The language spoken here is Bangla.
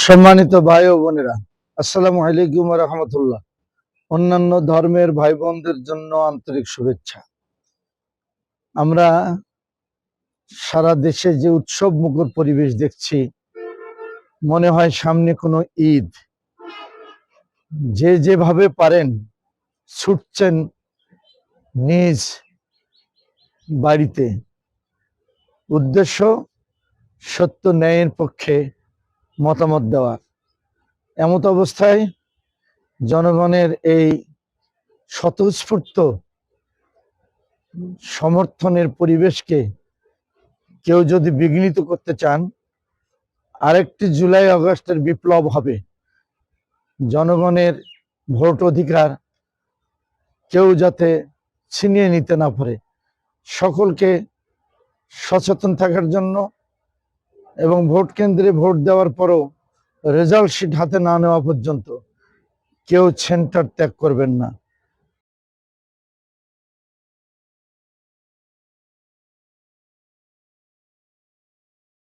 সম্মানিত ভাই ও বোনেরা, আসসালামু আলাইকুম ওয়া রাহমাতুল্লাহ। অন্যান্য ধর্মের ভাই বোনদের জন্য আন্তরিক শুভেচ্ছা। আমরা সারা দেশে যে উৎসব মুখর পরিবেশ দেখছি, মনে হয় সামনে কোনো ঈদ। যে যেভাবে পারেন ছুটছেন নিজ বাড়িতে। উদ্দেশ্য সত্য ন্যায়ের পক্ষে মতামত দেওয়া। এমত অবস্থায় জনগণের এই স্বতঃস্ফূর্ত সমর্থনের পরিবেশকে কেউ যদি বিঘ্নিত করতে চান, আরেকটি জুলাই আগস্টের বিপ্লব হবে। জনগণের ভোট অধিকার কেউ যাতে ছিনিয়ে নিতে না পারে, সকলকে সচেতন থাকার জন্য এবং ভোট কেন্দ্রে ভোট দেওয়ার পরও রেজাল্ট শিট হাতে না নেওয়া পর্যন্ত কেউ সেন্টার ত্যাগ করবেন না।